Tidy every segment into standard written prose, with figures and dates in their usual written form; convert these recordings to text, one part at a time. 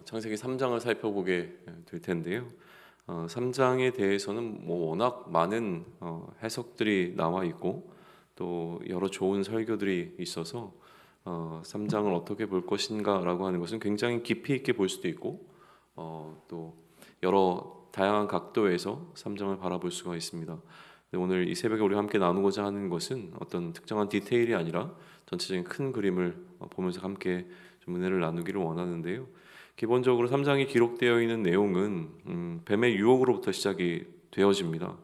창세기 3장을 살펴보게 될 텐데요. 3장에 대해서는 워낙 많은 해석들이 나와 있고 또 여러 좋은 설교들이 있어서 3장을 어떻게 볼 것인가라고 하는 것은 굉장히 깊이 있게 볼 수도 있고 또 여러 다양한 각도에서 3장을 바라볼 수가 있습니다. 오늘 이 새벽에 우리가 함께 나누고자 하는 것은 어떤 특정한 디테일이 아니라 전체적인 큰 그림을 보면서 함께 좀 은혜를 나누기를 원하는데요. 기본적으로 3장이 기록되어 있는 내용은 뱀의 유혹으로부터 시작이 되어집니다.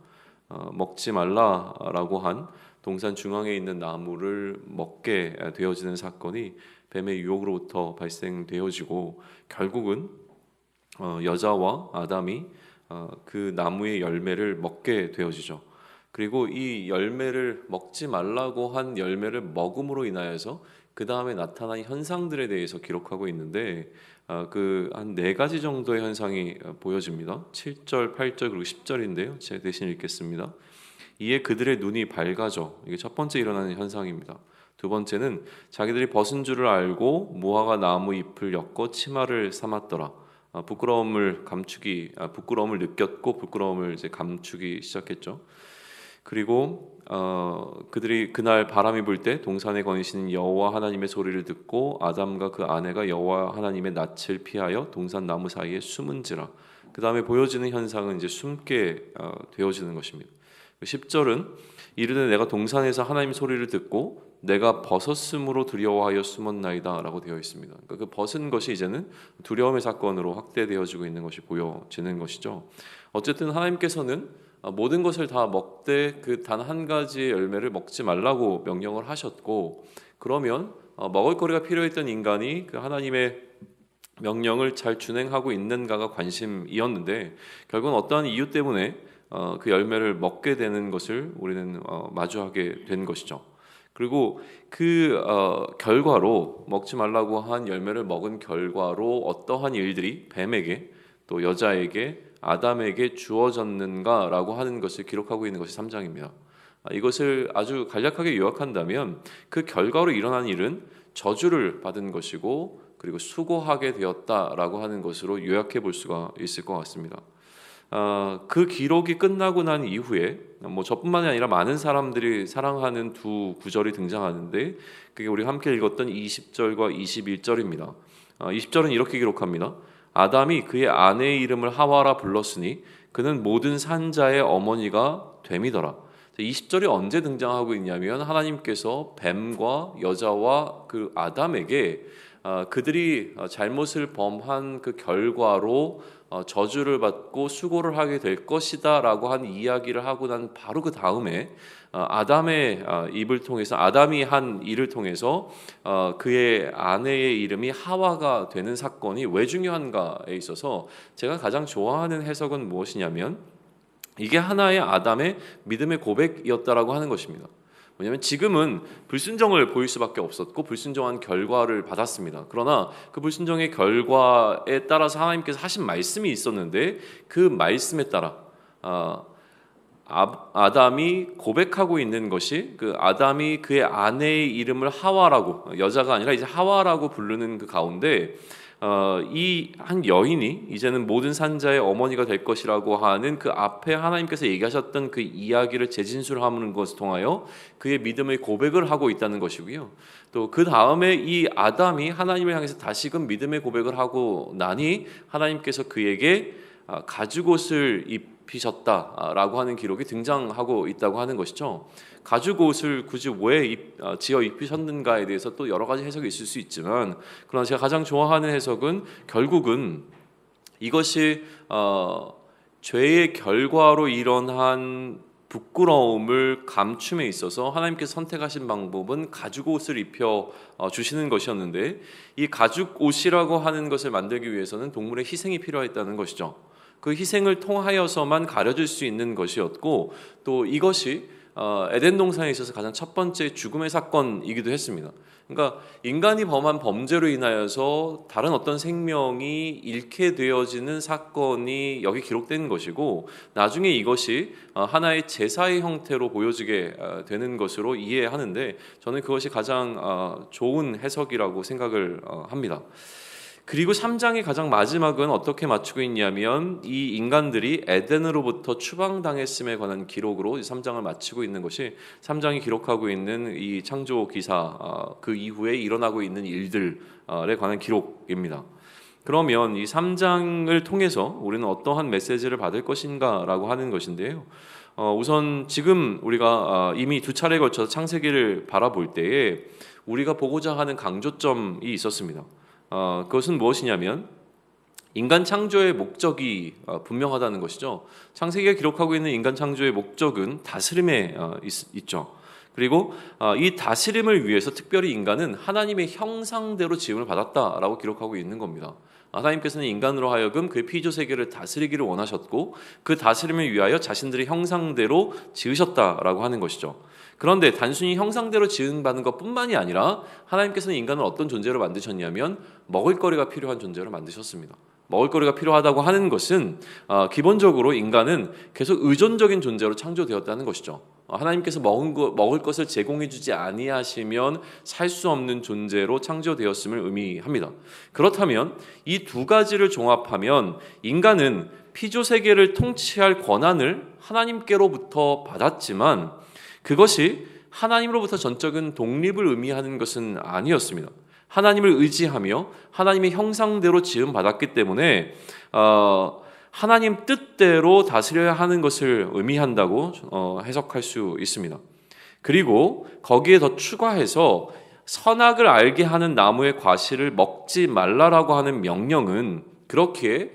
먹지 말라라고 한 동산 중앙에 있는 나무를 먹게 되어지는 사건이 뱀의 유혹으로부터 발생되어지고 결국은 여자와 아담이 그 나무의 열매를 먹게 되어지죠. 그리고 이 열매를 먹지 말라고 한 열매를 먹음으로 인하여서 그 다음에 나타난 현상들에 대해서 기록하고 있는데 그 한 네 가지 정도의 현상이 보여집니다. 7절, 8절 그리고 10절인데요. 제가 대신 읽겠습니다. 이에 그들의 눈이 밝아져. 이게 첫 번째 일어나는 현상입니다. 두 번째는 자기들이 벗은 줄을 알고 무화과 나무 잎을 엮어 치마를 삼았더라. 부끄러움을 느꼈고 부끄러움을 이제 감추기 시작했죠. 그리고 그들이 그날 바람이 불 때 동산에 거니시는 여호와 하나님의 소리를 듣고 아담과 그 아내가 여호와 하나님의 낯을 피하여 동산 나무 사이에 숨은지라. 그 다음에 보여지는 현상은 이제 숨게 되어지는 것입니다. 10절은 이르되 내가 동산에서 하나님 소리를 듣고 내가 벗었으므로 두려워하여 숨었나이다 라고 되어 있습니다. 그러니까 그 벗은 것이 이제는 두려움의 사건으로 확대되어지고 있는 것이 보여지는 것이죠. 어쨌든 하나님께서는 모든 것을 다 먹되 그 단 한 가지의 열매를 먹지 말라고 명령을 하셨고, 그러면 먹을 거리가 필요했던 인간이 그 하나님의 명령을 잘 준행하고 있는가가 관심이었는데 결국은 어떠한 이유 때문에 그 열매를 먹게 되는 것을 우리는 마주하게 된 것이죠. 그리고 그 결과로 먹지 말라고 한 열매를 먹은 결과로 어떠한 일들이 뱀에게 또 여자에게 아담에게 주어졌는가라고 하는 것을 기록하고 있는 것이 3장입니다. 이것을 아주 간략하게 요약한다면 그 결과로 일어난 일은 저주를 받은 것이고 그리고 수고하게 되었다라고 하는 것으로 요약해 볼 수가 있을 것 같습니다. 그 기록이 끝나고 난 이후에 저뿐만이 아니라 많은 사람들이 사랑하는 두 구절이 등장하는데 그게 우리가 함께 읽었던 20절과 21절입니다. 20절은 이렇게 기록합니다. 아담이 그의 아내의 이름을 하와라 불렀으니 그는 모든 산자의 어머니가 됨이더라. 20절이 언제 등장하고 있냐면 하나님께서 뱀과 여자와 그 아담에게 그들이 잘못을 범한 그 결과로 저주를 받고 수고를 하게 될 것이다 라고 한 이야기를 하고 난 바로 그 다음에 아담의 입을 통해서 아담이 한 일을 통해서 그의 아내의 이름이 하와가 되는 사건이 왜 중요한가에 있어서 제가 가장 좋아하는 해석은 무엇이냐면 이게 하나의 아담의 믿음의 고백이었다라고 하는 것입니다. 왜냐하면 지금은 불순종을 보일 수밖에 없었고 불순종한 결과를 받았습니다. 그러나 그 불순종의 결과에 따라서 하나님께서 하신 말씀이 있었는데 그 말씀에 따라 아담이 고백하고 있는 것이 그 아담이 그의 아내의 이름을 하와라고 여자가 아니라 이제 하와라고 부르는 그 가운데 이 한 여인이 이제는 모든 산자의 어머니가 될 것이라고 하는 그 앞에 하나님께서 얘기하셨던 그 이야기를 재진술하는 것을 통하여 그의 믿음의 고백을 하고 있다는 것이고요. 또 그 다음에 이 아담이 하나님을 향해서 다시금 믿음의 고백을 하고 나니 하나님께서 그에게 가죽옷을 입히셨다라고 하는 기록이 등장하고 있다고 하는 것이죠. 가죽옷을 굳이 왜 지어 입히셨는가에 대해서 또 여러 가지 해석이 있을 수 있지만 그러나 제가 가장 좋아하는 해석은 결국은 이것이 죄의 결과로 일어난 부끄러움을 감춤에 있어서 하나님께서 선택하신 방법은 가죽옷을 입혀 주시는 것이었는데 이 가죽옷이라고 하는 것을 만들기 위해서는 동물의 희생이 필요했다는 것이죠. 그 희생을 통하여서만 가려질 수 있는 것이었고 또 이것이 에덴 동산에 있어서 가장 첫 번째 죽음의 사건이기도 했습니다. 그러니까 인간이 범한 범죄로 인하여서 다른 어떤 생명이 잃게 되어지는 사건이 여기 기록된 것이고 나중에 이것이 하나의 제사의 형태로 보여지게 되는 것으로 이해하는데 저는 그것이 가장 좋은 해석이라고 생각을 합니다. 그리고 3장의 가장 마지막은 어떻게 맞추고 있냐면 이 인간들이 에덴으로부터 추방당했음에 관한 기록으로 3장을 마치고 있는 것이 3장이 기록하고 있는 이 창조 기사 그 이후에 일어나고 있는 일들에 관한 기록입니다. 그러면 이 3장을 통해서 우리는 어떠한 메시지를 받을 것인가라고 하는 것인데요. 우선 지금 우리가 이미 두 차례에 걸쳐서 창세기를 바라볼 때에 우리가 보고자 하는 강조점이 있었습니다. 그것은 무엇이냐면 인간 창조의 목적이 분명하다는 것이죠. 창세기가 기록하고 있는 인간 창조의 목적은 다스림에 있죠. 그리고 이 다스림을 위해서 특별히 인간은 하나님의 형상대로 지음을 받았다라고 기록하고 있는 겁니다. 하나님께서는 인간으로 하여금 그의 피조 세계를 다스리기를 원하셨고 그 다스림을 위하여 자신들의 형상대로 지으셨다라고 하는 것이죠. 그런데 단순히 형상대로 지음받은 것뿐만이 아니라 하나님께서는 인간을 어떤 존재로 만드셨냐면 먹을거리가 필요한 존재로 만드셨습니다. 먹을거리가 필요하다고 하는 것은 기본적으로 인간은 계속 의존적인 존재로 창조되었다는 것이죠. 하나님께서 먹을 것을 제공해 주지 아니하시면 살 수 없는 존재로 창조되었음을 의미합니다. 그렇다면 이 두 가지를 종합하면 인간은 피조 세계를 통치할 권한을 하나님께로부터 받았지만 그것이 하나님으로부터 전적인 독립을 의미하는 것은 아니었습니다. 하나님을 의지하며 하나님의 형상대로 지음받았기 때문에 하나님 뜻대로 다스려야 하는 것을 의미한다고 해석할 수 있습니다. 그리고 거기에 더 추가해서 선악을 알게 하는 나무의 과실을 먹지 말라라고 하는 명령은 그렇게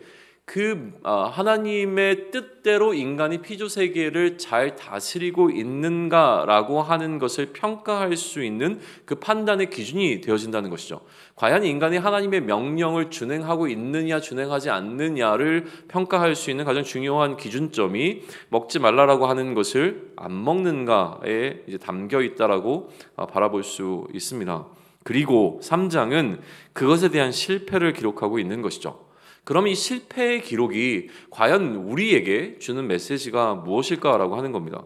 하나님의 뜻대로 인간이 피조 세계를 잘 다스리고 있는가라고 하는 것을 평가할 수 있는 그 판단의 기준이 되어진다는 것이죠. 과연 인간이 하나님의 명령을 준행하고 있느냐 준행하지 않느냐를 평가할 수 있는 가장 중요한 기준점이 먹지 말라라고 하는 것을 안 먹는가에 이제 담겨 있다라고 바라볼 수 있습니다. 그리고 3장은 그것에 대한 실패를 기록하고 있는 것이죠. 그럼 이 실패의 기록이 과연 우리에게 주는 메시지가 무엇일까라고 하는 겁니다.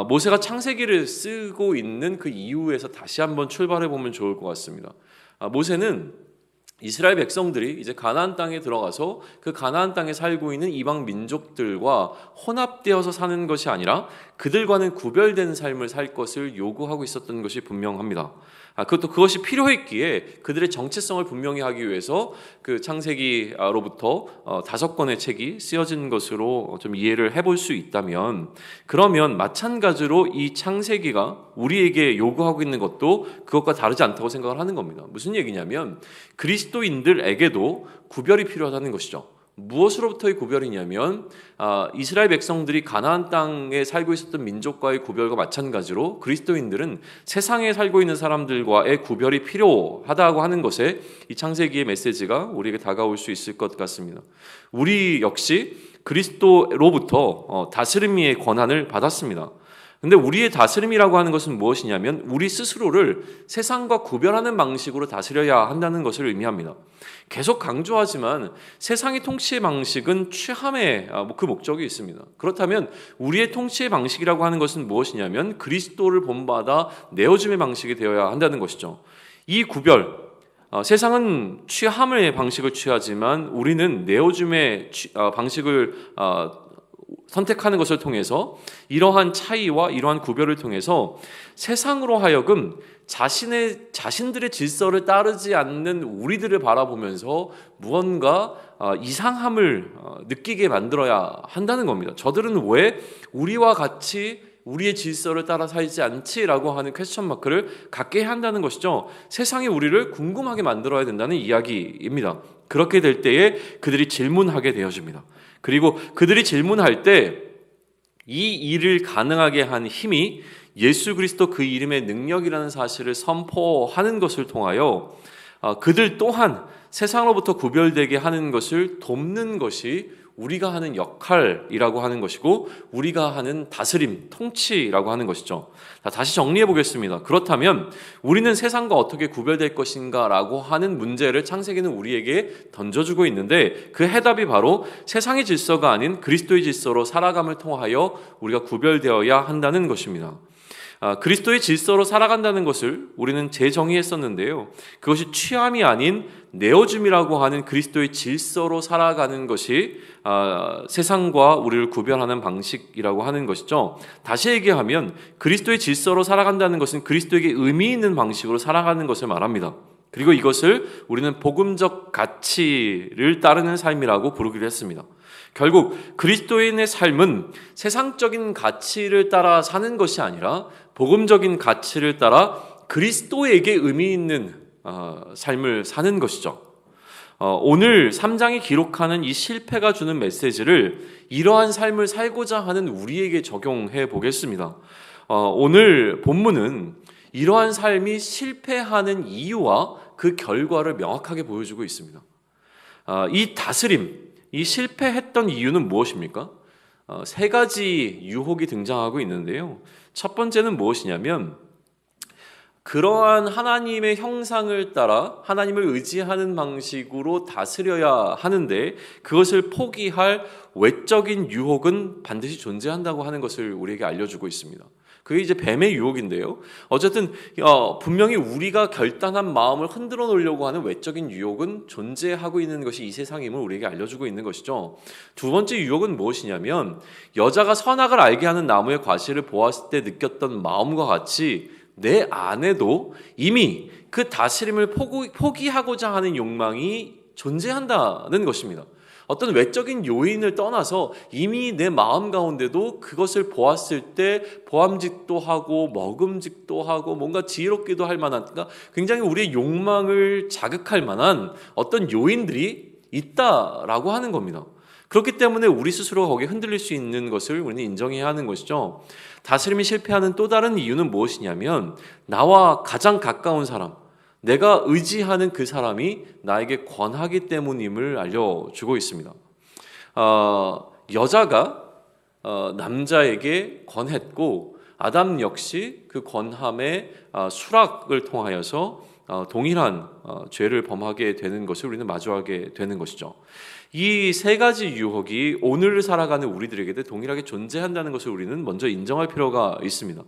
모세가 창세기를 쓰고 있는 그 이유에서 다시 한번 출발해 보면 좋을 것 같습니다. 모세는 이스라엘 백성들이 이제 가나안 땅에 들어가서 그 가나안 땅에 살고 있는 이방 민족들과 혼합되어서 사는 것이 아니라 그들과는 구별된 삶을 살 것을 요구하고 있었던 것이 분명합니다. 그것이 필요했기에 그들의 정체성을 분명히 하기 위해서 그 창세기로부터 5권의 책이 쓰여진 것으로 좀 이해를 해볼 수 있다면, 그러면 마찬가지로 이 창세기가 우리에게 요구하고 있는 것도 그것과 다르지 않다고 생각을 하는 겁니다. 무슨 얘기냐면 그리스도인들에게도 구별이 필요하다는 것이죠. 무엇으로부터의 구별이냐면 이스라엘 백성들이 가나안 땅에 살고 있었던 민족과의 구별과 마찬가지로 그리스도인들은 세상에 살고 있는 사람들과의 구별이 필요하다고 하는 것에 이 창세기의 메시지가 우리에게 다가올 수 있을 것 같습니다. 우리 역시 그리스도로부터 다스림의 권한을 받았습니다. 근데 우리의 다스림이라고 하는 것은 무엇이냐면 우리 스스로를 세상과 구별하는 방식으로 다스려야 한다는 것을 의미합니다. 계속 강조하지만 세상의 통치의 방식은 취함의 그 목적이 있습니다. 그렇다면 우리의 통치의 방식이라고 하는 것은 무엇이냐면 그리스도를 본받아 내어줌의 방식이 되어야 한다는 것이죠. 이 구별, 세상은 취함의 방식을 취하지만 우리는 내어줌의 방식을 선택하는 것을 통해서 이러한 차이와 이러한 구별을 통해서 세상으로 하여금 자신들의 질서를 따르지 않는 우리들을 바라보면서 무언가 이상함을 느끼게 만들어야 한다는 겁니다. 저들은 왜 우리와 같이 우리의 질서를 따라 살지 않지라고 하는 퀘스천 마크를 갖게 한다는 것이죠. 세상이 우리를 궁금하게 만들어야 된다는 이야기입니다. 그렇게 될 때에 그들이 질문하게 되어집니다. 그리고 그들이 질문할 때 이 일을 가능하게 한 힘이 예수 그리스도 그 이름의 능력이라는 사실을 선포하는 것을 통하여 그들 또한 세상으로부터 구별되게 하는 것을 돕는 것이 우리가 하는 역할이라고 하는 것이고 우리가 하는 다스림, 통치라고 하는 것이죠. 다시 정리해 보겠습니다. 그렇다면 우리는 세상과 어떻게 구별될 것인가 라고 하는 문제를 창세기는 우리에게 던져주고 있는데 그 해답이 바로 세상의 질서가 아닌 그리스도의 질서로 살아감을 통하여 우리가 구별되어야 한다는 것입니다. 그리스도의 질서로 살아간다는 것을 우리는 재정의했었는데요. 그것이 취함이 아닌 내어줌이라고 하는 그리스도의 질서로 살아가는 것이 세상과 우리를 구별하는 방식이라고 하는 것이죠. 다시 얘기하면 그리스도의 질서로 살아간다는 것은 그리스도에게 의미 있는 방식으로 살아가는 것을 말합니다. 그리고 이것을 우리는 복음적 가치를 따르는 삶이라고 부르기로 했습니다. 결국 그리스도인의 삶은 세상적인 가치를 따라 사는 것이 아니라 복음적인 가치를 따라 그리스도에게 의미 있는 삶을 사는 것이죠. 오늘 3장이 기록하는 이 실패가 주는 메시지를 이러한 삶을 살고자 하는 우리에게 적용해 보겠습니다. 오늘 본문은 이러한 삶이 실패하는 이유와 그 결과를 명확하게 보여주고 있습니다. 이 다스림, 이 실패했던 이유는 무엇입니까? 세 가지 유혹이 등장하고 있는데요. 첫 번째는 무엇이냐면 그러한 하나님의 형상을 따라 하나님을 의지하는 방식으로 다스려야 하는데 그것을 포기할 외적인 유혹은 반드시 존재한다고 하는 것을 우리에게 알려주고 있습니다. 그게 이제 뱀의 유혹인데요. 어쨌든 분명히 우리가 결단한 마음을 흔들어 놓으려고 하는 외적인 유혹은 존재하고 있는 것이 이 세상임을 우리에게 알려주고 있는 것이죠. 두 번째 유혹은 무엇이냐면 여자가 선악을 알게 하는 나무의 과실을 보았을 때 느꼈던 마음과 같이 내 안에도 이미 그 다스림을 포기하고자 하는 욕망이 존재한다는 것입니다. 어떤 외적인 요인을 떠나서 이미 내 마음 가운데도 그것을 보았을 때 보암직도 하고 먹음직도 하고 뭔가 지혜롭기도 할 만한, 그러니까 굉장히 우리의 욕망을 자극할 만한 어떤 요인들이 있다라고 하는 겁니다. 그렇기 때문에 우리 스스로가 거기에 흔들릴 수 있는 것을 우리는 인정해야 하는 것이죠. 다스림이 실패하는 또 다른 이유는 무엇이냐면 나와 가장 가까운 사람, 내가 의지하는 그 사람이 나에게 권하기 때문임을 알려주고 있습니다. 여자가 남자에게 권했고 아담 역시 그 권함의 수락을 통하여서 동일한 죄를 범하게 되는 것을 우리는 마주하게 되는 것이죠. 이 세 가지 유혹이 오늘을 살아가는 우리들에게도 동일하게 존재한다는 것을 우리는 먼저 인정할 필요가 있습니다.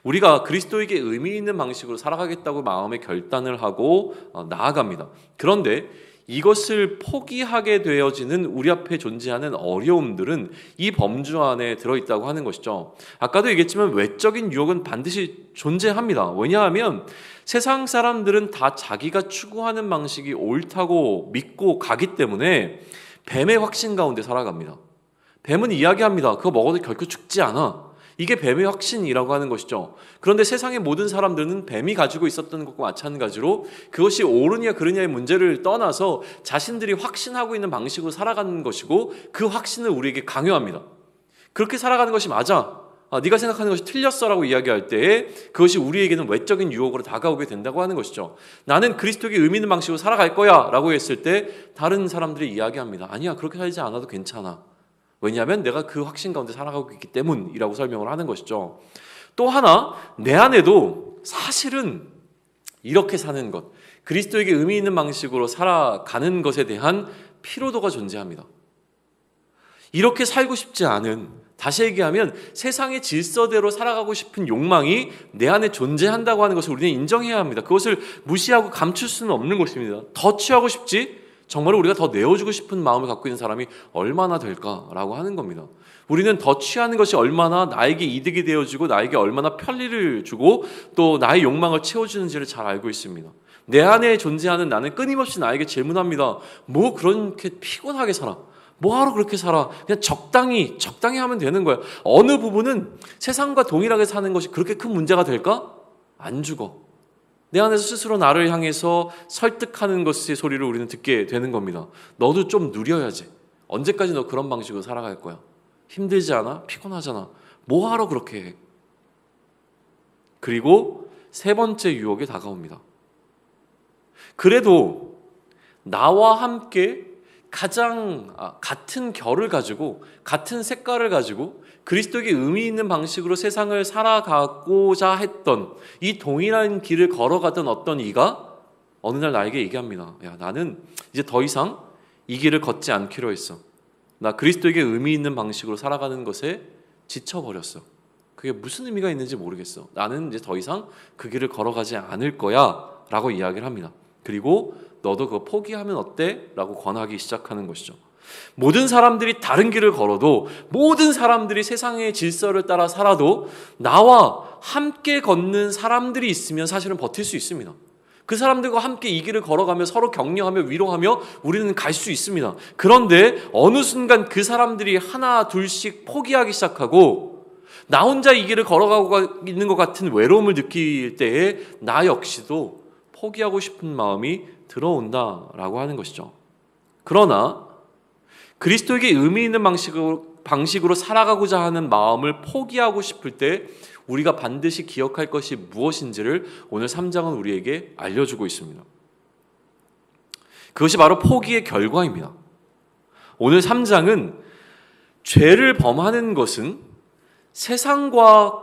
우리가 그리스도에게 의미 있는 방식으로 살아가겠다고 마음의 결단을 하고 나아갑니다. 그런데 이것을 포기하게 되어지는 우리 앞에 존재하는 어려움들은 이 범주 안에 들어있다고 하는 것이죠. 아까도 얘기했지만 외적인 유혹은 반드시 존재합니다. 왜냐하면 세상 사람들은 다 자기가 추구하는 방식이 옳다고 믿고 가기 때문에 뱀의 확신 가운데 살아갑니다. 뱀은 이야기합니다. 그거 먹어도 결코 죽지 않아. 이게 뱀의 확신이라고 하는 것이죠. 그런데 세상의 모든 사람들은 뱀이 가지고 있었던 것과 마찬가지로 그것이 옳으냐 그르냐의 문제를 떠나서 자신들이 확신하고 있는 방식으로 살아가는 것이고 그 확신을 우리에게 강요합니다. 그렇게 살아가는 것이 맞아. 네가 생각하는 것이 틀렸어라고 이야기할 때 그것이 우리에게는 외적인 유혹으로 다가오게 된다고 하는 것이죠. 나는 그리스도에게 의미 있는 방식으로 살아갈 거야 라고 했을 때 다른 사람들이 이야기합니다. 아니야, 그렇게 살지 않아도 괜찮아. 왜냐하면 내가 그 확신 가운데 살아가고 있기 때문이라고 설명을 하는 것이죠. 또 하나, 내 안에도 사실은 이렇게 사는 것, 그리스도에게 의미 있는 방식으로 살아가는 것에 대한 피로도가 존재합니다. 이렇게 살고 싶지 않은, 다시 얘기하면 세상의 질서대로 살아가고 싶은 욕망이 내 안에 존재한다고 하는 것을 우리는 인정해야 합니다. 그것을 무시하고 감출 수는 없는 것입니다. 더 취하고 싶지? 정말 우리가 더 내어주고 싶은 마음을 갖고 있는 사람이 얼마나 될까라고 하는 겁니다. 우리는 더 취하는 것이 얼마나 나에게 이득이 되어주고 나에게 얼마나 편리를 주고 또 나의 욕망을 채워주는지를 잘 알고 있습니다. 내 안에 존재하는 나는 끊임없이 나에게 질문합니다. 뭐 그렇게 피곤하게 살아? 뭐하러 그렇게 살아? 그냥 적당히 하면 되는 거야. 어느 부분은 세상과 동일하게 사는 것이 그렇게 큰 문제가 될까? 안 죽어. 내 안에서 스스로 나를 향해서 설득하는 것의 소리를 우리는 듣게 되는 겁니다. 너도 좀 누려야지. 언제까지 너 그런 방식으로 살아갈 거야? 힘들지 않아? 피곤하잖아. 뭐하러 그렇게 해? 그리고 세 번째 유혹이 다가옵니다. 그래도 나와 함께 가장 같은 결을 가지고 같은 색깔을 가지고 그리스도에게 의미 있는 방식으로 세상을 살아가고자 했던 이 동일한 길을 걸어가던 어떤 이가 어느 날 나에게 얘기합니다. 야, 나는 이제 더 이상 이 길을 걷지 않기로 했어. 나 그리스도에게 의미 있는 방식으로 살아가는 것에 지쳐버렸어. 그게 무슨 의미가 있는지 모르겠어. 나는 이제 더 이상 그 길을 걸어가지 않을 거야 라고 이야기를 합니다. 그리고 너도 그거 포기하면 어때? 라고 권하기 시작하는 것이죠. 모든 사람들이 다른 길을 걸어도, 모든 사람들이 세상의 질서를 따라 살아도 나와 함께 걷는 사람들이 있으면 사실은 버틸 수 있습니다. 그 사람들과 함께 이 길을 걸어가며 서로 격려하며 위로하며 우리는 갈 수 있습니다. 그런데 어느 순간 그 사람들이 하나 둘씩 포기하기 시작하고 나 혼자 이 길을 걸어가고 있는 것 같은 외로움을 느낄 때에 나 역시도 포기하고 싶은 마음이 들어온다라고 하는 것이죠. 그러나 그리스도에게 의미 있는 방식으로 살아가고자 하는 마음을 포기하고 싶을 때 우리가 반드시 기억할 것이 무엇인지를 오늘 3장은 우리에게 알려주고 있습니다. 그것이 바로 포기의 결과입니다. 오늘 3장은 죄를 범하는 것은 세상과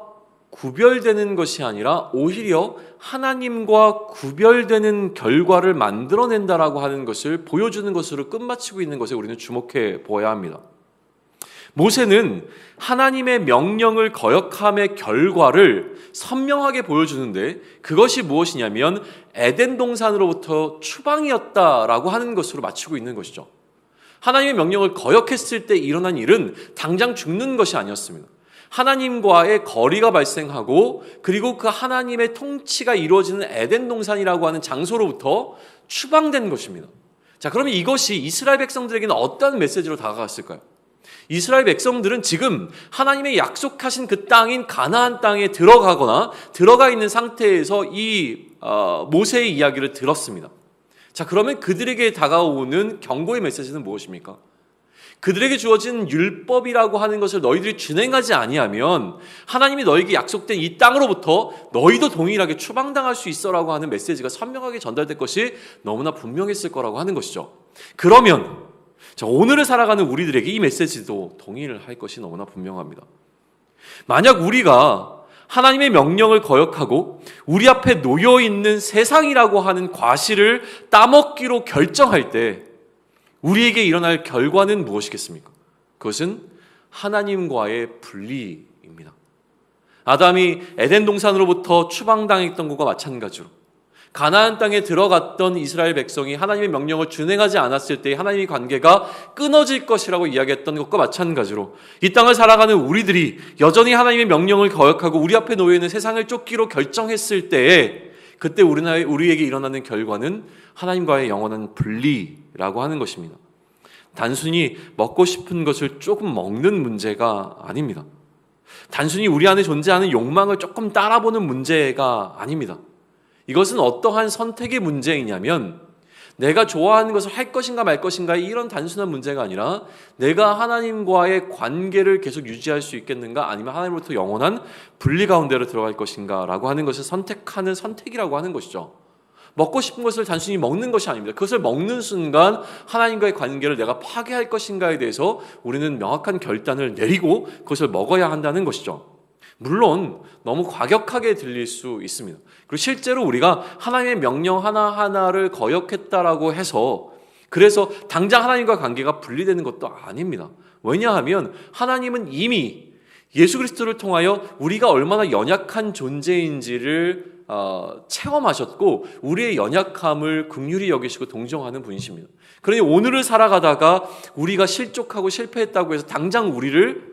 구별되는 것이 아니라 오히려 하나님과 구별되는 결과를 만들어낸다라고 하는 것을 보여주는 것으로 끝마치고 있는 것에 우리는 주목해 보아야 합니다. 모세는 하나님의 명령을 거역함의 결과를 선명하게 보여주는데 그것이 무엇이냐면 에덴 동산으로부터 추방이었다라고 하는 것으로 마치고 있는 것이죠. 하나님의 명령을 거역했을 때 일어난 일은 당장 죽는 것이 아니었습니다. 하나님과의 거리가 발생하고 그리고 그 하나님의 통치가 이루어지는 에덴 동산이라고 하는 장소로부터 추방된 것입니다. 자, 그러면 이것이 이스라엘 백성들에게는 어떤 메시지로 다가갔을까요? 이스라엘 백성들은 지금 하나님의 약속하신 그 땅인 가나안 땅에 들어가거나 들어가 있는 상태에서 이 모세의 이야기를 들었습니다. 자, 그러면 그들에게 다가오는 경고의 메시지는 무엇입니까? 그들에게 주어진 율법이라고 하는 것을 너희들이 준행하지 아니하면 하나님이 너희에게 약속된 이 땅으로부터 너희도 동일하게 추방당할 수 있어라고 하는 메시지가 선명하게 전달될 것이 너무나 분명했을 거라고 하는 것이죠. 그러면 오늘을 살아가는 우리들에게 이 메시지도 동일할 것이 너무나 분명합니다. 만약 우리가 하나님의 명령을 거역하고 우리 앞에 놓여있는 세상이라고 하는 과실을 따먹기로 결정할 때 우리에게 일어날 결과는 무엇이겠습니까? 그것은 하나님과의 분리입니다. 아담이 에덴 동산으로부터 추방당했던 것과 마찬가지로 가나안 땅에 들어갔던 이스라엘 백성이 하나님의 명령을 준행하지 않았을 때 하나님의 관계가 끊어질 것이라고 이야기했던 것과 마찬가지로 이 땅을 살아가는 우리들이 여전히 하나님의 명령을 거역하고 우리 앞에 놓여있는 세상을 쫓기로 결정했을 때에 그때 우리에게 일어나는 결과는 하나님과의 영원한 분리라고 하는 것입니다. 단순히 먹고 싶은 것을 조금 먹는 문제가 아닙니다. 단순히 우리 안에 존재하는 욕망을 조금 따라보는 문제가 아닙니다. 이것은 어떠한 선택의 문제이냐면 내가 좋아하는 것을 할 것인가 말 것인가의 이런 단순한 문제가 아니라 내가 하나님과의 관계를 계속 유지할 수 있겠는가 아니면 하나님으로부터 영원한 분리 가운데로 들어갈 것인가 라고 하는 것을 선택하는 선택이라고 하는 것이죠. 먹고 싶은 것을 단순히 먹는 것이 아닙니다. 그것을 먹는 순간 하나님과의 관계를 내가 파괴할 것인가에 대해서 우리는 명확한 결단을 내리고 그것을 먹어야 한다는 것이죠. 물론 너무 과격하게 들릴 수 있습니다. 그리고 실제로 우리가 하나님의 명령 하나하나를 거역했다라고 해서 그래서 당장 하나님과 관계가 분리되는 것도 아닙니다. 왜냐하면 하나님은 이미 예수 그리스도를 통하여 우리가 얼마나 연약한 존재인지를 체험하셨고 우리의 연약함을 긍휼히 여기시고 동정하는 분이십니다. 그러니 오늘을 살아가다가 우리가 실족하고 실패했다고 해서 당장 우리를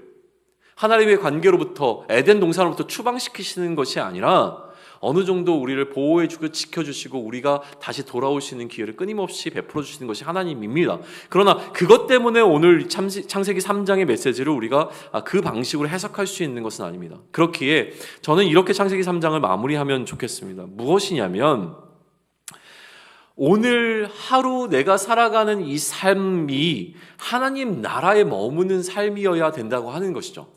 하나님의 관계로부터 에덴 동산으로부터 추방시키시는 것이 아니라 어느 정도 우리를 보호해주고 지켜주시고 우리가 다시 돌아올 수 있는 기회를 끊임없이 베풀어 주시는 것이 하나님입니다. 그러나 그것 때문에 오늘 창세기 3장의 메시지를 우리가 그 방식으로 해석할 수 있는 것은 아닙니다. 그렇기에 저는 이렇게 창세기 3장을 마무리하면 좋겠습니다. 무엇이냐면 오늘 하루 내가 살아가는 이 삶이 하나님 나라에 머무는 삶이어야 된다고 하는 것이죠.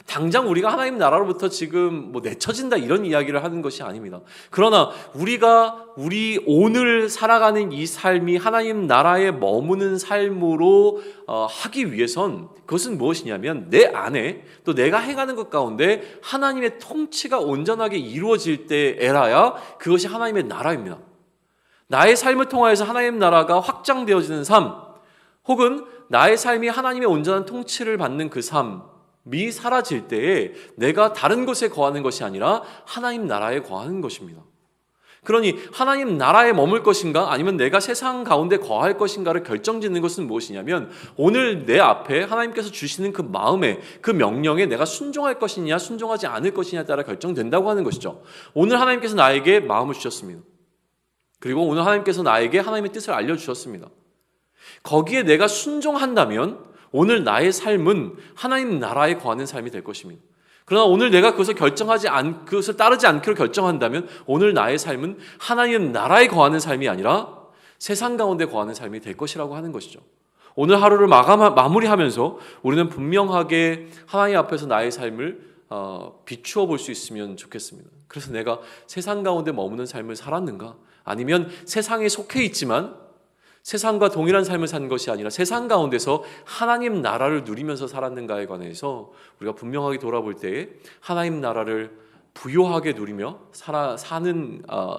당장 우리가 하나님 나라로부터 지금 내쳐진다 이런 이야기를 하는 것이 아닙니다. 그러나 우리 오늘 살아가는 이 삶이 하나님 나라에 머무는 삶으로 하기 위해선 그것은 무엇이냐면 내 안에 또 내가 행하는 것 가운데 하나님의 통치가 온전하게 이루어질 때에라야 그것이 하나님의 나라입니다. 나의 삶을 통하여서 하나님 나라가 확장되어지는 삶 혹은 나의 삶이 하나님의 온전한 통치를 받는 그 삶 사라질 때에 내가 다른 곳에 거하는 것이 아니라 하나님 나라에 거하는 것입니다. 그러니 하나님 나라에 머물 것인가 아니면 내가 세상 가운데 거할 것인가를 결정짓는 것은 무엇이냐면 오늘 내 앞에 하나님께서 주시는 그 마음에 그 명령에 내가 순종할 것이냐 순종하지 않을 것이냐에 따라 결정된다고 하는 것이죠. 오늘 하나님께서 나에게 마음을 주셨습니다. 그리고 오늘 하나님께서 나에게 하나님의 뜻을 알려주셨습니다. 거기에 내가 순종한다면 오늘 나의 삶은 하나님 나라에 거하는 삶이 될 것입니다. 그러나 오늘 내가 그것을 따르지 않기로 결정한다면 오늘 나의 삶은 하나님 나라에 거하는 삶이 아니라 세상 가운데 거하는 삶이 될 것이라고 하는 것이죠. 오늘 하루를 마무리하면서 우리는 분명하게 하나님 앞에서 나의 삶을 비추어 볼 수 있으면 좋겠습니다. 그래서 내가 세상 가운데 머무는 삶을 살았는가? 아니면 세상에 속해 있지만 세상과 동일한 삶을 산 것이 아니라 세상 가운데서 하나님 나라를 누리면서 살았는가에 관해서 우리가 분명하게 돌아볼 때에 하나님 나라를 부요하게 누리며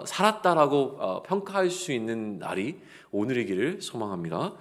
살았다라고 평가할 수 있는 날이 오늘이기를 소망합니다.